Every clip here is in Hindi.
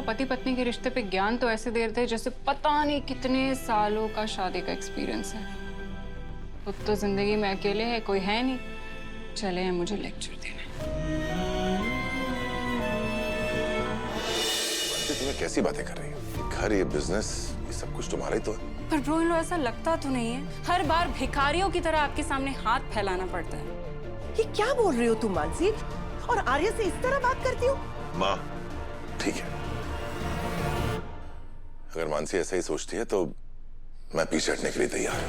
पति पत्नी के रिश्ते पे ज्ञान तो ऐसे दे रहे थे जैसे पता नहीं कितने सालों का शादी का एक्सपीरियंस है। खुद तो जिंदगी में अकेले है, कोई है नहीं, चले हैं मुझे लेक्चर देने। तुम्हें कैसी बातें कर रही हो? घर, ये बिजनेस, ये सब कुछ तुम्हारा ही तो है। पर ब्रो इन लो ऐसा लगता तो नहीं है, हर बार भिखारियों की तरह आपके सामने हाथ फैलाना पड़ता है। ये क्या बोल रही हो तुम मानसी? और आर्य से इस तरह बात करती हो? माँ ठीक है, अगर मानसी ऐसा ही सोचती है तो मैं पीछे हटने के लिए तैयार हूं।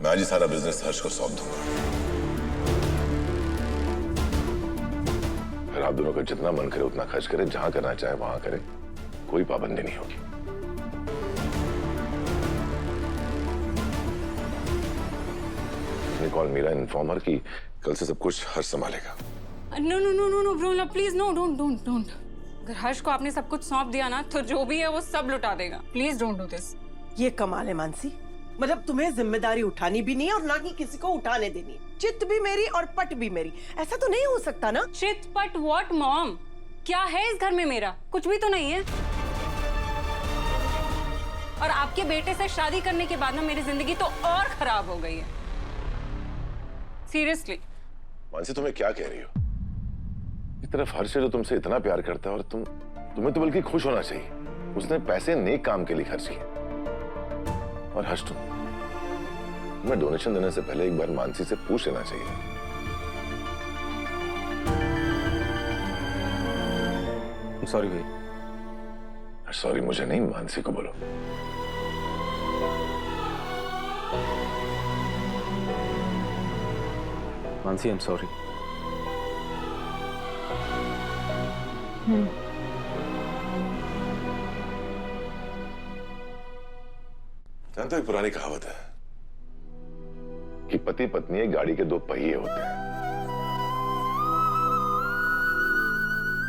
मैं आज ही सारा बिजनेस हर्ष को सौंप दूंगा। फिर आप दोनों का जितना मन करे उतना खर्च करे, जहां करना चाहे वहां करे, कोई पाबंदी नहीं होगी। कॉल मीरा इन्फॉर्मर की कल से सब कुछ हर्ष संभालेगा। No no no no no bro please no, don't don't don't. अगर हर्ष को आपने सब कुछ सौंप दिया ना तो जो भी है वो सब लुटा देगा। Please don't do this. ये कमाल है मानसी, मतलब तुम्हें जिम्मेदारी उठानी भी नहीं है और ना ही किसी को उठाने देनी है। चित भी मेरी और पट भी मेरी, ऐसा तो नहीं हो सकता ना? चित पट व्हाट मॉम? क्या है इस घर में मेरा? कुछ भी तो नहीं है। और आपके बेटे से शादी करने के बाद ना मेरी जिंदगी तो और खराब हो गई है। सीरियसली। मानसी तुम्हें क्या कह रही हो? इस तरफ हर्ष जो तुमसे इतना प्यार करता है और तुम्हें तो बल्कि खुश होना चाहिए। उसने पैसे नेक काम के लिए खर्च किए। और हर्ष तुम्हें डोनेशन देने से पहले एक बार मानसी से पूछ लेना चाहिए। सॉरी भाई। सॉरी मुझे नहीं, मानसी को बोलो। Mansi I am sorry. जानते हो एक पुरानी कहावत है कि पति पत्नी एक गाड़ी के दो पहिए होते हैं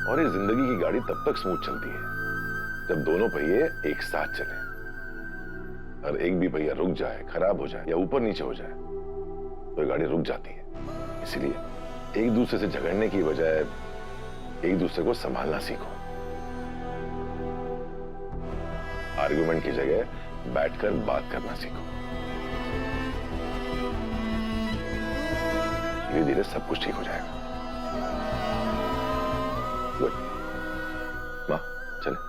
और ये जिंदगी की गाड़ी तब तक स्मूथ चलती है जब दोनों पहिए एक साथ चलें। और एक भी पहिया रुक जाए, खराब हो जाए या ऊपर नीचे हो जाए तो ये गाड़ी रुक जाती है। इसलिए एक दूसरे से झगड़ने की बजाय एक दूसरे को संभालना सीखो। आर्गुमेंट की जगह बैठकर बात करना सीखो। धीरे धीरे सब कुछ ठीक हो जाएगा। गुड माँ, चले।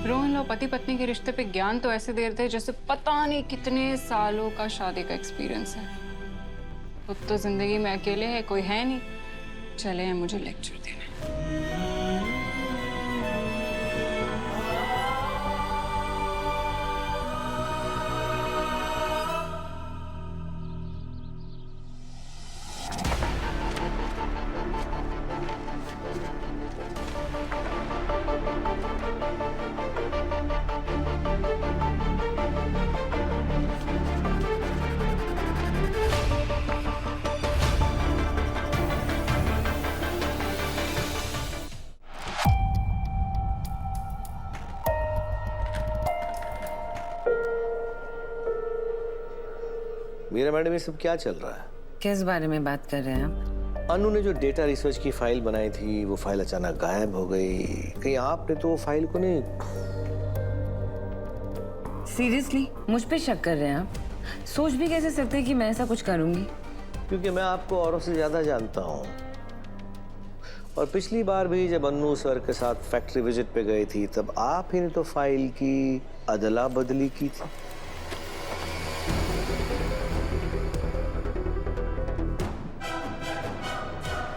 ब्रो इन लो पति पत्नी के रिश्ते पे ज्ञान तो ऐसे दे रहे थे जैसे पता नहीं कितने सालों का शादी का एक्सपीरियंस है। खुद तो जिंदगी में अकेले है, कोई है नहीं, चले हैं मुझे लेक्चर देने। मेरा मैडम ये सब क्या चल रहा है? किस बारे में बात कर रहे हैं आप? अनु ने जो डेटा रिसर्च की फाइल बनाई थी वो फाइल अचानक गायब हो गई। कहीं आपने तो वो फाइल को नहीं? सीरियसली मुझ पे शक कर रहे हैं आप? सोच भी कैसे सकते हैं कि मैं ऐसा कुछ करूंगी? क्योंकि मैं आपको औरों से ज्यादा जानता हूँ। और पिछली बार भी जब अन्नू सर के साथ फैक्ट्री विजिट पे गई थी तब आप ही ने तो फाइल की अदला बदली की थी।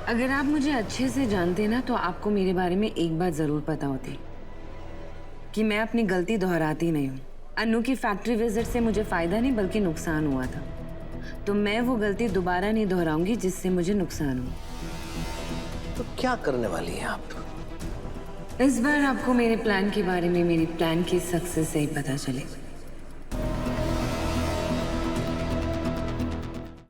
अगर आप मुझे अच्छे से जानते ना तो आपको मेरे बारे में एक बात जरूर पता होती कि मैं अपनी गलती दोहराती नहीं हूँ। अन्नू की फैक्ट्री विजिट से मुझे फायदा नहीं बल्कि नुकसान हुआ था, तो मैं वो गलती दोबारा नहीं दोहराऊंगी जिससे मुझे नुकसान हो। तो क्या करने वाली हैं आप? इस बार आपको मेरे प्लान के बारे में मेरी प्लान की सक्सेस से ही पता चलेगा।